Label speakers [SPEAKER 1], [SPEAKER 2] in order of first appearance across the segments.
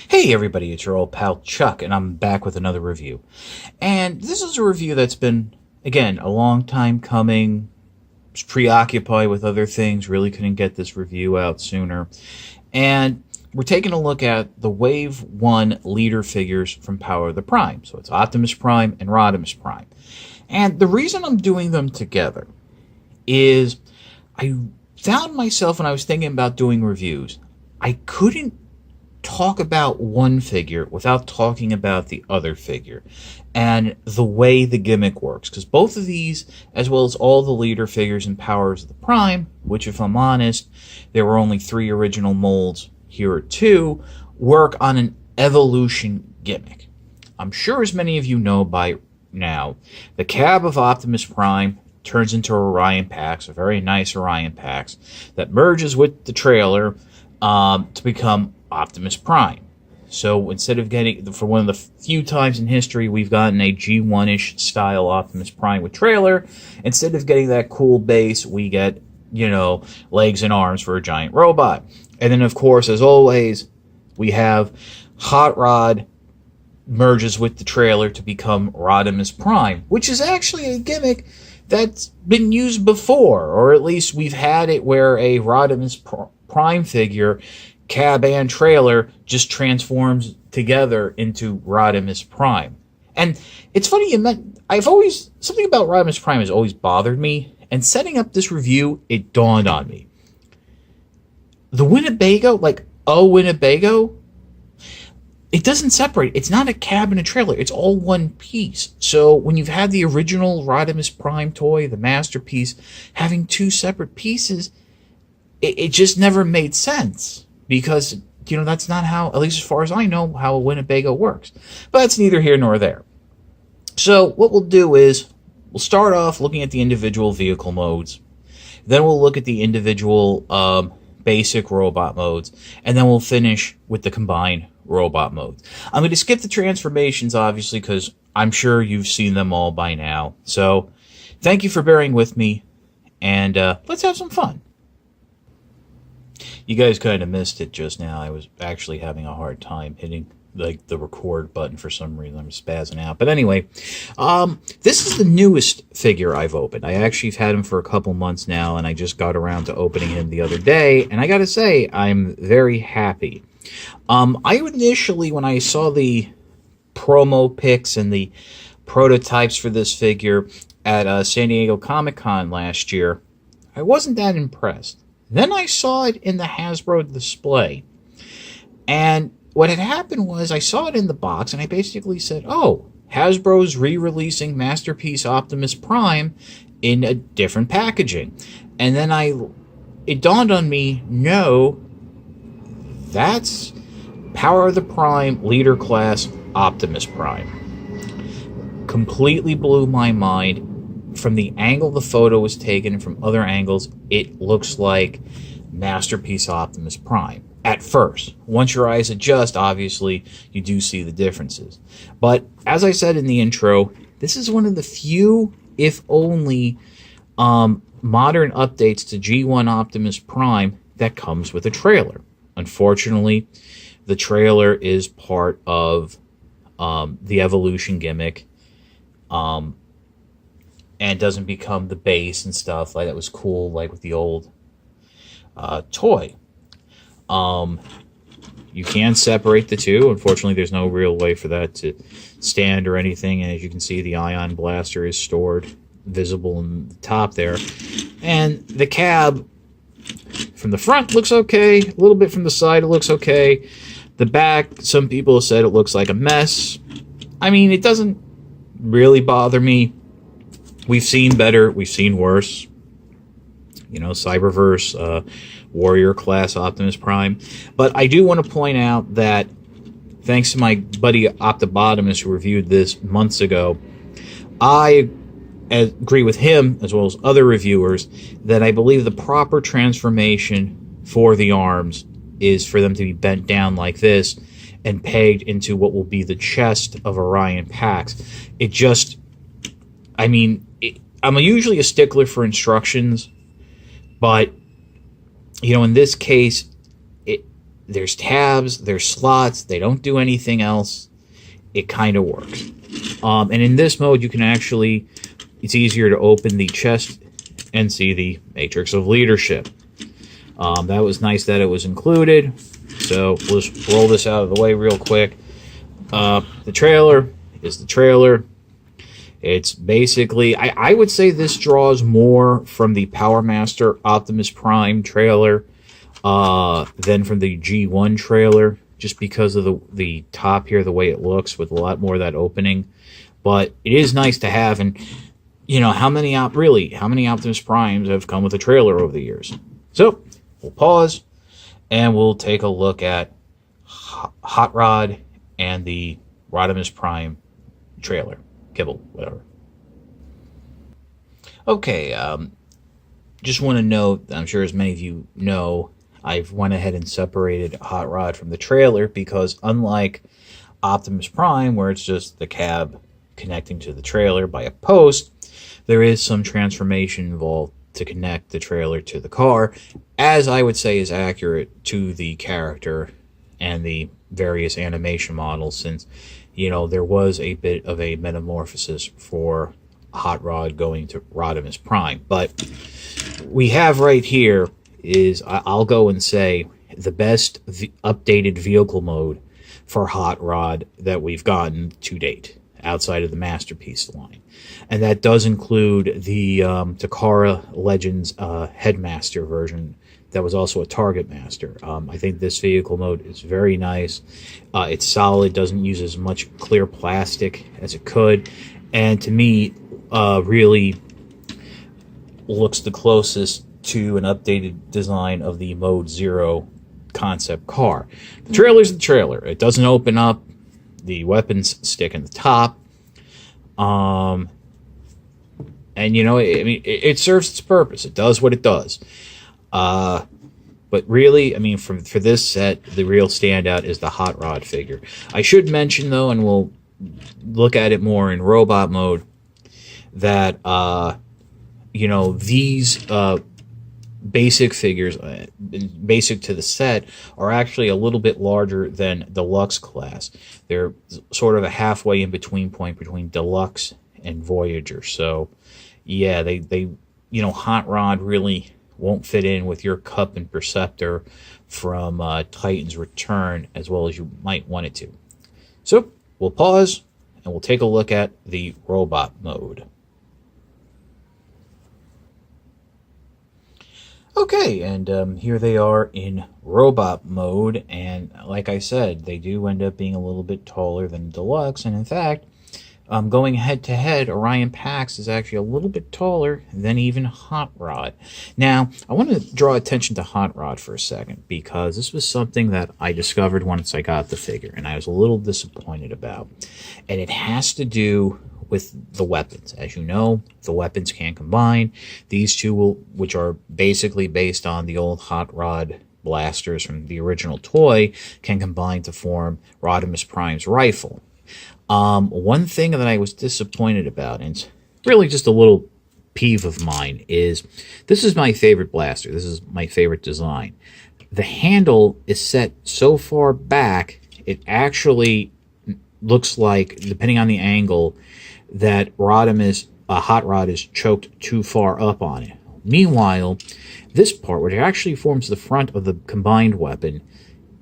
[SPEAKER 1] Hey everybody, it's your old pal Chuck, and I'm back with another review. And this is a review that's been, again, a long time coming. Was preoccupied with other things, really couldn't get this review out sooner. And we're taking a look at the Wave 1 leader figures from Power of the Prime. So it's Optimus Prime and Rodimus Prime. And the reason I'm doing them together is I found myself, when I was thinking about doing reviews, I couldn't talk about one figure without talking about the other figure and the way the gimmick works, because both of these, as well as all the leader figures and Powers of the Prime, which, if I'm honest, there were only 3 original molds, here are 2, work on an evolution gimmick. I'm sure as many of you know by now, the cab of Optimus Prime turns into Orion Pax, a very nice Orion Pax, that merges with the trailer to become Optimus Prime. So instead of getting, for one of the few times in history we've gotten a G1-ish style Optimus Prime with trailer, instead of getting that cool base, we get, legs and arms for a giant robot. And then, of course, as always, we have Hot Rod merges with the trailer to become Rodimus Prime, which is actually a gimmick that's been used before, or at least we've had it where a Rodimus Prime figure, cab and trailer, just transforms together into Rodimus Prime. And it's funny something about Rodimus Prime has always bothered me, and setting up this review, it dawned on me. The Winnebago, like a Winnebago, it doesn't separate. It's not a cab and a trailer. It's all one piece. So when you've had the original Rodimus Prime toy, the masterpiece, having 2 separate pieces, it just never made sense. Because, that's not how, at least as far as I know, how a Winnebago works. But it's neither here nor there. So what we'll do is, we'll start off looking at the individual vehicle modes. Then we'll look at the individual basic robot modes. And then we'll finish with the combined robot modes. I'm going to skip the transformations, obviously, because I'm sure you've seen them all by now. So thank you for bearing with me, and let's have some fun. You guys kind of missed it just now. I was actually having a hard time hitting the record button for some reason. I'm spazzing out. But anyway, this is the newest figure I've opened. I actually have had him for a couple months now, and I just got around to opening him the other day. And I got to say, I'm very happy. I initially, when I saw the promo pics and the prototypes for this figure at San Diego Comic-Con last year, I wasn't that impressed. Then I saw it in the Hasbro display. And what had happened was I saw it in the box, and I basically said, oh, Hasbro's re-releasing Masterpiece Optimus Prime in a different packaging. And then it dawned on me, no, that's Power of the Prime Leader Class Optimus Prime. Completely blew my mind. From the angle the photo was taken and from other angles, it looks like Masterpiece Optimus Prime. At first. Once your eyes adjust, obviously, you do see the differences. But, as I said in the intro, this is one of the few, if only, modern updates to G1 Optimus Prime that comes with a trailer. Unfortunately, the trailer is part of the evolution gimmick, and doesn't become the base and stuff like that was cool, like with the old toy. You can separate the two. Unfortunately, there's no real way for that to stand or anything. And as you can see, the ion blaster is stored, visible in the top there. And the cab from the front looks okay. A little bit from the side, it looks okay. The back, some people have said it looks like a mess. I mean, it doesn't really bother me. We've seen better. We've seen worse. Cyberverse, Warrior Class Optimus Prime. But I do want to point out that, thanks to my buddy Optibotimus, who reviewed this months ago, I agree with him, as well as other reviewers, that I believe the proper transformation for the arms is for them to be bent down like this and pegged into what will be the chest of Orion Pax. I'm usually a stickler for instructions, but, in this case, There's tabs, there's slots, they don't do anything else. It kind of works. And in this mode, you can actually, it's easier to open the chest and see the Matrix of Leadership. That was nice that it was included. So we'll just roll this out of the way real quick. The trailer is the trailer. It's basically, I would say this draws more from the Power Master Optimus Prime trailer than from the G1 trailer, just because of the top here, the way it looks with a lot more of that opening. But it is nice to have, and you know, how many Optimus Primes have come with a trailer over the years? So we'll pause and we'll take a look at Hot Rod and the Rodimus Prime trailer. Kibble, whatever. Okay, just want to note, I'm sure as many of you know, I've went ahead and separated Hot Rod from the trailer because unlike Optimus Prime, where it's just the cab connecting to the trailer by a post, there is some transformation involved to connect the trailer to the car, as I would say is accurate to the character and the various animation models, since, you know, there was a bit of a metamorphosis for Hot Rod going to Rodimus Prime. But we have right here is, I'll go and say, the best updated vehicle mode for Hot Rod that we've gotten to date, outside of the Masterpiece line. And that does include the Takara Legends Headmaster version that was also a Target Master. I think this vehicle mode is very nice. It's solid, doesn't use as much clear plastic as it could, and to me, really looks the closest to an updated design of the Mode Zero concept car. The trailer's the trailer. It doesn't open up. The weapons stick in the top. And, you know, I mean, it serves its purpose. It does what it does. But really, I mean, for this set, the real standout is the Hot Rod figure. I should mention, though, and we'll look at it more in robot mode, that, you know, these basic figures, basic to the set, are actually a little bit larger than Deluxe class. They're sort of a halfway in between point between Deluxe and Voyager. So, yeah, they you know, Hot Rod really won't fit in with your Cup and Perceptor from Titan's Return as well as you might want it to. So, we'll pause and we'll take a look at the robot mode. Okay, and here they are in robot mode, and like I said, they do end up being a little bit taller than Deluxe, and in fact, going head-to-head, Orion Pax is actually a little bit taller than even Hot Rod. Now, I want to draw attention to Hot Rod for a second, because this was something that I discovered once I got the figure, and I was a little disappointed about, and it has to do with the weapons. As you know, the weapons can combine. These two will, which are basically based on the old Hot Rod blasters from the original toy, can combine to form Rodimus Prime's rifle. One thing that I was disappointed about, and it's really just a little peeve of mine, is this is my favorite blaster. This is my favorite design. The handle is set so far back, it actually looks like, depending on the angle, that Hot Rod is choked too far up on it. Meanwhile, this part, which actually forms the front of the combined weapon,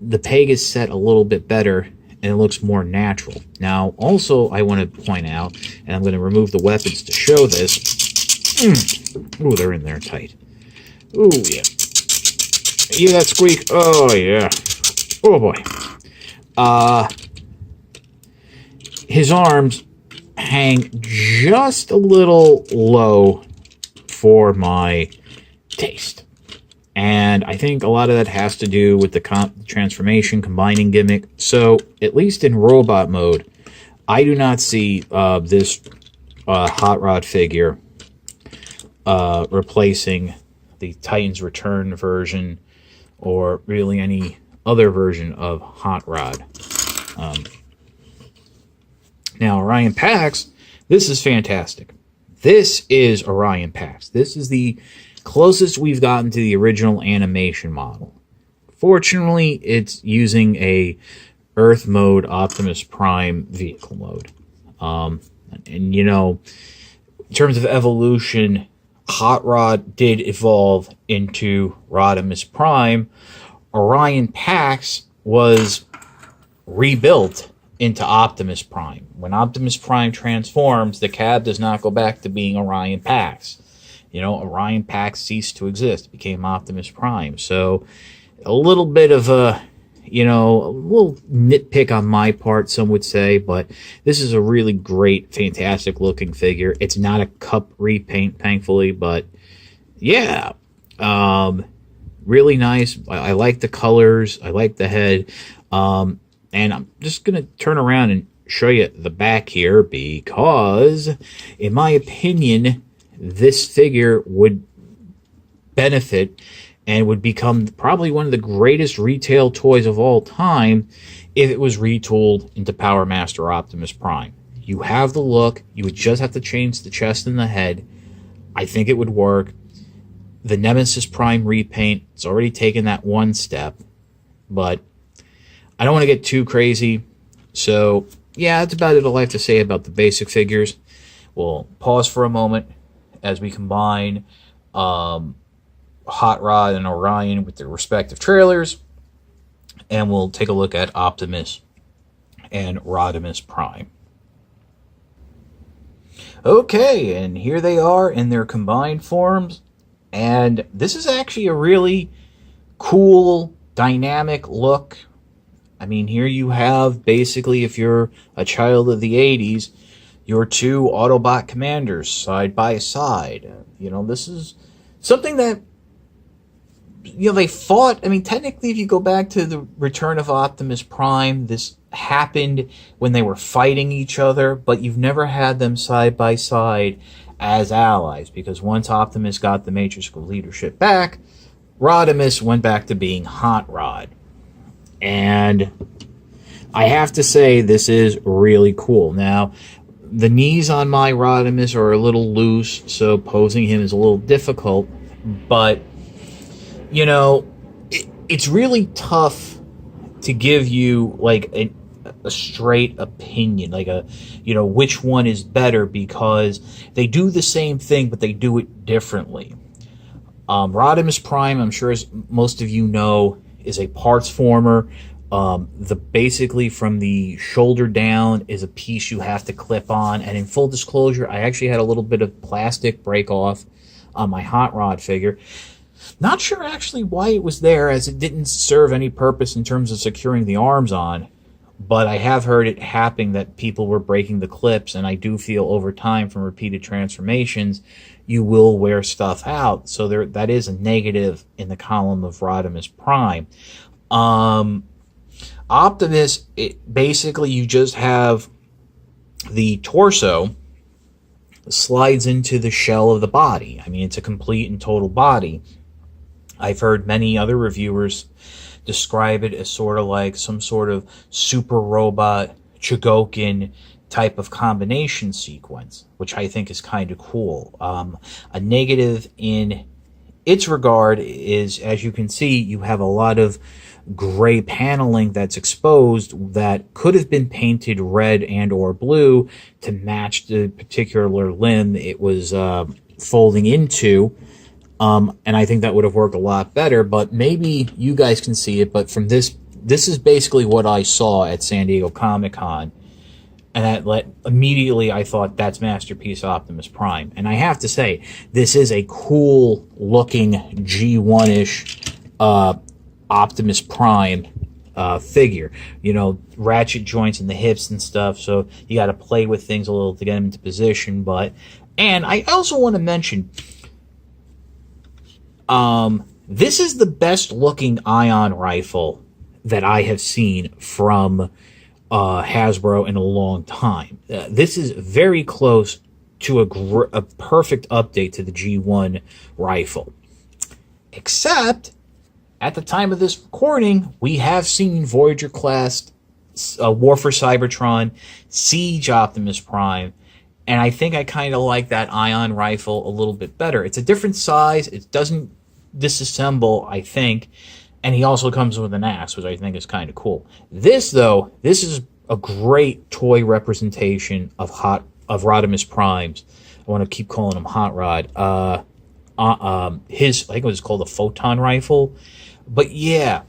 [SPEAKER 1] the peg is set a little bit better, and it looks more natural. Now, also, I want to point out, and I'm going to remove the weapons to show this. Ooh, they're in there tight. Ooh, yeah. Hear that squeak? Oh, yeah. Oh, boy. His arms hang just a little low for my taste. And I think a lot of that has to do with the transformation combining gimmick. So, at least in robot mode, I do not see this Hot Rod figure replacing the Titan's Return version or really any other version of Hot Rod. Now, Orion Pax, this is fantastic. This is Orion Pax. This is the closest we've gotten to the original animation model. Fortunately, it's using a Earth mode Optimus Prime vehicle mode. And you know, in terms of evolution, Hot Rod did evolve into Rodimus Prime. Orion Pax was rebuilt into Optimus Prime. When Optimus Prime transforms, the cab does not go back to being Orion Pax. You know, Orion Pax ceased to exist, it became Optimus Prime. So, a little bit of a, you know, a little nitpick on my part, some would say, but this is a really great, fantastic looking figure. It's not a cup repaint, thankfully, but yeah, really nice. I like the colors. I like the head. And I'm just going to turn around and show you the back here because, in my opinion, this figure would benefit and would become probably one of the greatest retail toys of all time if it was retooled into Power Master Optimus Prime. You have the look. You would just have to change the chest and the head. I think it would work. The Nemesis Prime repaint, it's already taken that one step, but I don't want to get too crazy. So, yeah, that's about it all I have to say about the basic figures. We'll pause for a moment as we combine Hot Rod and Orion with their respective trailers, and we'll take a look at Optimus and Rodimus Prime. Okay, and here they are in their combined forms, and this is actually a really cool, dynamic look. I mean, here you have, basically, if you're a child of the 80s, your two Autobot commanders side by side. You know, this is something that, you know, they fought. I mean, technically, if you go back to the Return of Optimus Prime, this happened when they were fighting each other, but you've never had them side by side as allies, because once Optimus got the Matrix of leadership back, Rodimus went back to being Hot Rod. And I have to say, this is really cool. Now, the knees on my Rodimus are a little loose, so posing him is a little difficult, but, you know, it's really tough to give you, like, a straight opinion, like you know, which one is better, because they do the same thing, but they do it differently. Rodimus Prime, I'm sure as most of you know, is a parts former. Basically from the shoulder down is a piece you have to clip on, and in full disclosure, I actually had a little bit of plastic break off on my Hot Rod figure. Not sure actually why it was there, as it didn't serve any purpose in terms of securing the arms on, but I have heard it happening that people were breaking the clips, and I do feel over time from repeated transformations you will wear stuff out, so that is a negative in the column of Rodimus Prime. Optimus, basically you just have the torso slides into the shell of the body. I mean, it's a complete and total body. I've heard many other reviewers describe it as sort of like some sort of super robot Chogokin type of combination sequence, which I think is kind of cool. A negative in its regard is, as you can see, you have a lot of gray paneling that's exposed that could have been painted red and or blue to match the particular limb it was folding into. And I think that would have worked a lot better, but maybe you guys can see it. But from this is basically what I saw at San Diego Comic-Con. And immediately I thought, that's Masterpiece Optimus Prime. And I have to say, this is a cool looking G1-ish Optimus Prime figure. You know, ratchet joints in the hips and stuff, so you got to play with things a little to get them into position. And I also want to mention, this is the best looking ion rifle that I have seen from Hasbro in a long time. This is very close to a perfect update to the G1 rifle. Except, at the time of this recording, we have seen Voyager class War for Cybertron, Siege Optimus Prime, and I think I kind of like that ion rifle a little bit better. It's a different size. It doesn't disassemble, I think, And he also comes with an axe, which I think is kind of cool. This, though, this is a great toy representation of Rodimus Prime's. I want to keep calling him Hot Rod. His, I think it was called a photon rifle. But yeah,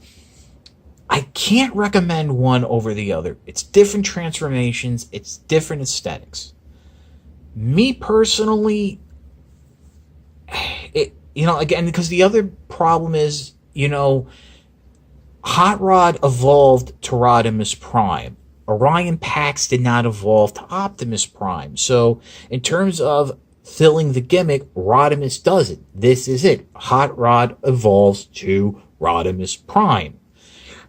[SPEAKER 1] I can't recommend one over the other. It's different transformations. It's different aesthetics. Me personally, again, because the other problem is, Hot Rod evolved to Rodimus Prime. Orion Pax did not evolve to Optimus Prime. So, in terms of filling the gimmick, Rodimus does it. This is it. Hot Rod evolves to Rodimus Prime.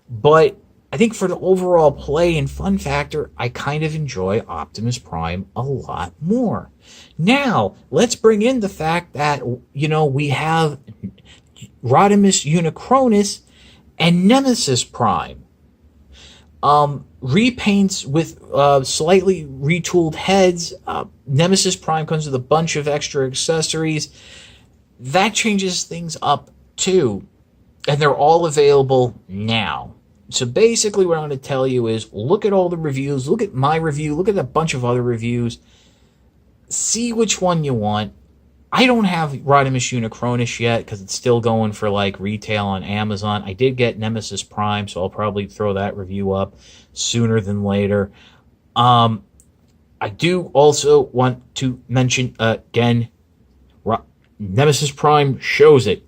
[SPEAKER 1] But I think for the overall play and fun factor, I kind of enjoy Optimus Prime a lot more. Now, let's bring in the fact that, we have Rodimus Unicronus and Nemesis Prime. Repaints with slightly retooled heads. Nemesis Prime comes with a bunch of extra accessories. That changes things up too. And they're all available now. So basically what I'm going to tell you is look at all the reviews, look at my review, look at a bunch of other reviews, see which one you want. I don't have Rodimus Unicronus yet because it's still going for like retail on Amazon. I did get Nemesis Prime, so I'll probably throw that review up sooner than later. I do also want to mention again, Nemesis Prime shows it.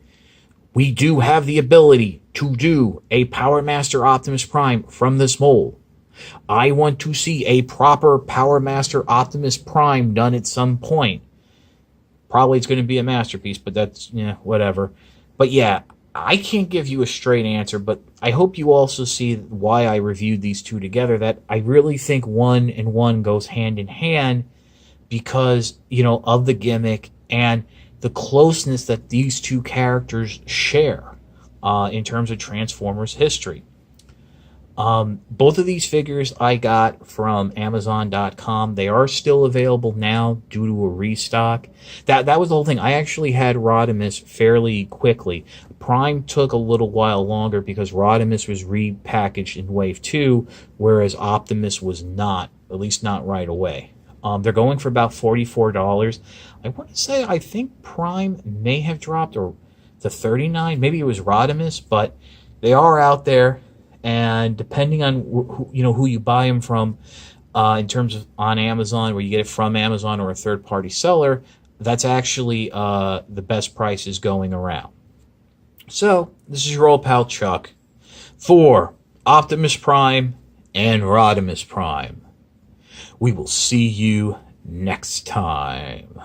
[SPEAKER 1] We do have the ability to do a Power Master Optimus Prime from this mold. I want to see a proper Power Master Optimus Prime done at some point. Probably it's going to be a masterpiece, but that's, whatever. But yeah, I can't give you a straight answer, but I hope you also see why I reviewed these two together, that I really think one and one goes hand in hand because, of the gimmick and the closeness that these two characters share in terms of Transformers history. Both of these figures I got from Amazon.com. They are still available now due to a restock. That was the whole thing. I actually had Rodimus fairly quickly. Prime took a little while longer because Rodimus was repackaged in Wave 2, whereas Optimus was not, at least not right away. They're going for about $44. I want to say I think Prime may have dropped or to $39. Maybe it was Rodimus, but they are out there. And depending on who you buy them from, in terms of on Amazon, where you get it from Amazon or a third-party seller, that's actually the best prices going around. So this is your old pal Chuck for Optimus Prime and Rodimus Prime. We will see you next time.